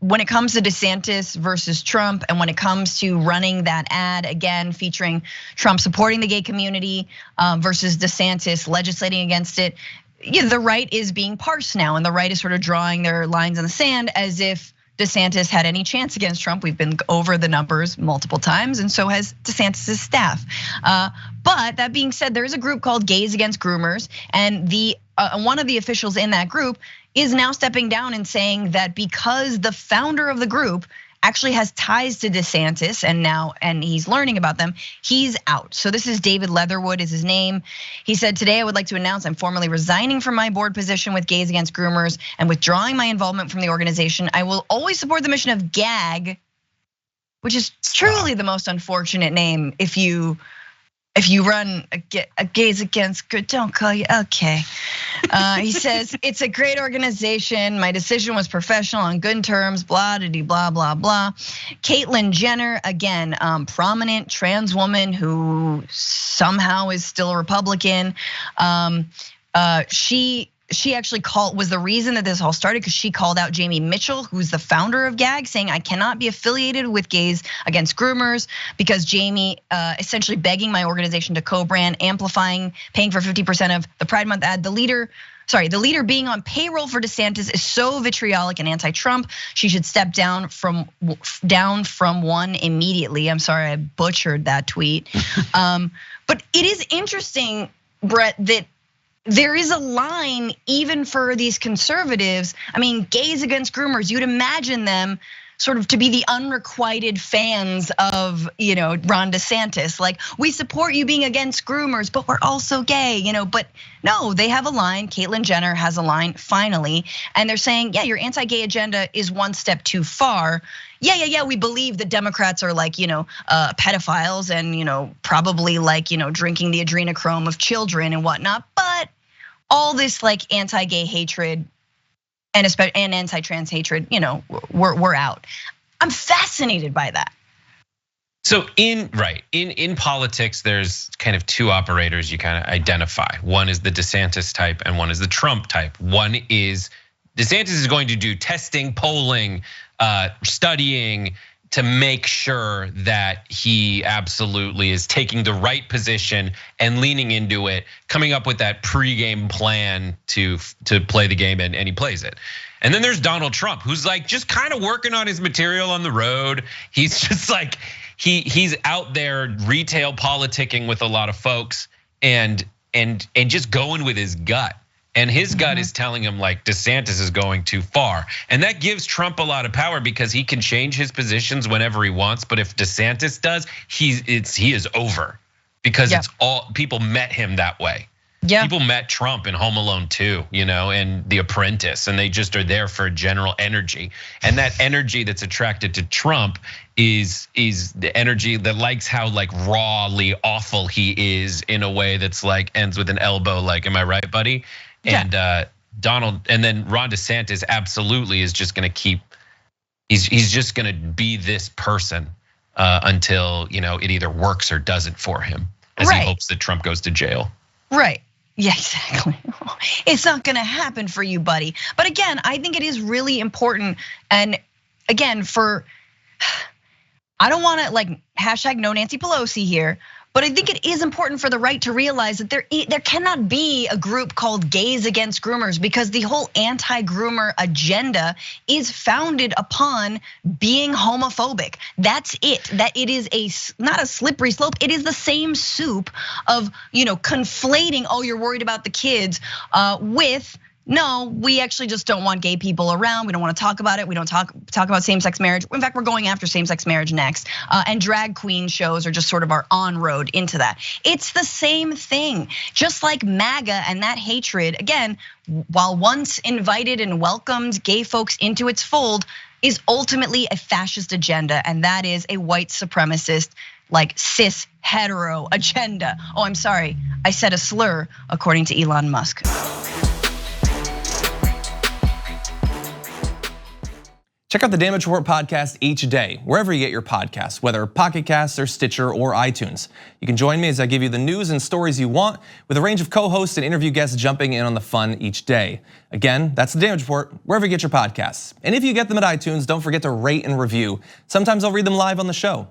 when it comes to DeSantis versus Trump, and when it comes to running that ad again featuring Trump supporting the gay community versus DeSantis legislating against it, the right is being parsed now, and the right is sort of drawing their lines in the sand as if DeSantis had any chance against Trump. We've been over the numbers multiple times, and so has DeSantis' staff. But that being said, there is a group called Gays Against Groomers, and one of the officials in that group is now stepping down and saying that because the founder of the group actually has ties to DeSantis and he's learning about them, he's out. So this is David Leatherwood is his name. He said, today I would like to announce I'm formally resigning from my board position with Gays Against Groomers and withdrawing my involvement from the organization. I will always support the mission of GAG, which is truly the most unfortunate name if you run a Gays Against, don't call you, okay. He says, it's a great organization. My decision was professional on good terms, blah, blah, blah, blah. Caitlyn Jenner, again, prominent trans woman who somehow is still a Republican. She actually was the reason that this all started because she called out Jamie Mitchell, who's the founder of GAG, saying I cannot be affiliated with Gays Against Groomers because Jamie essentially begging my organization to co-brand, amplifying, paying for 50% of the Pride Month ad. The leader being on payroll for DeSantis is so vitriolic and anti-Trump. She should step down from one immediately. I'm sorry, I butchered that tweet. But it is interesting, Brett, that there is a line even for these conservatives. I mean, Gays Against Groomers, you'd imagine them sort of to be the unrequited fans of, Ron DeSantis. Like, we support you being against groomers, but we're also gay, but no, they have a line. Caitlyn Jenner has a line finally, and they're saying, yeah, your anti-gay agenda is one step too far. Yeah, we believe that Democrats are like, pedophiles and, probably like, drinking the adrenochrome of children and whatnot. But all this like anti-gay hatred and anti-trans hatred, we're out. I'm fascinated by that. So in politics, there's kind of two operators you kind of identify. One is the DeSantis type and one is the Trump type. One is DeSantis is going to do testing, polling, studying to make sure that he absolutely is taking the right position and leaning into it, coming up with that pregame plan to play the game, and he plays it. And then there's Donald Trump, who's like just kind of working on his material on the road. He's just like, he's out there retail politicking with a lot of folks and just going with his gut. And his gut is telling him like DeSantis is going too far. And that gives Trump a lot of power because he can change his positions whenever he wants. But if DeSantis does, he is over because it's all, people met him that way. Yeah. People met Trump in Home Alone 2, and The Apprentice, and they just are there for general energy. And that energy that's attracted to Trump is the energy that likes how like rawly awful he is in a way that's like ends with an elbow, like, am I right, buddy? And and then Ron DeSantis absolutely is just gonna he's just gonna be this person until it either works or doesn't for him, as he hopes that Trump goes to jail. Right. Yeah, exactly. It's not gonna happen for you, buddy. But again, I think it is really important. And again, I don't wanna like hashtag no Nancy Pelosi here, but I think it is important for the right to realize that there cannot be a group called Gays Against Groomers because the whole anti-groomer agenda is founded upon being homophobic. That's it. That it is not a slippery slope. It is the same soup of conflating. Oh, you're worried about the kids with. No, we actually just don't want gay people around. We don't want to talk about it. We don't talk about same-sex marriage. In fact, we're going after same-sex marriage next. And drag queen shows are just sort of our on-road into that. It's the same thing. Just like MAGA and that hatred, again, while once invited and welcomed gay folks into its fold, is ultimately a fascist agenda. And that is a white supremacist, like cis hetero agenda. Oh, I'm sorry, I said a slur according to Elon Musk. Check out the Damage Report podcast each day, wherever you get your podcasts, whether Pocket Casts or Stitcher or iTunes. You can join me as I give you the news and stories you want, with a range of co-hosts and interview guests jumping in on the fun each day. Again, that's the Damage Report, wherever you get your podcasts. And if you get them at iTunes, don't forget to rate and review. Sometimes I'll read them live on the show.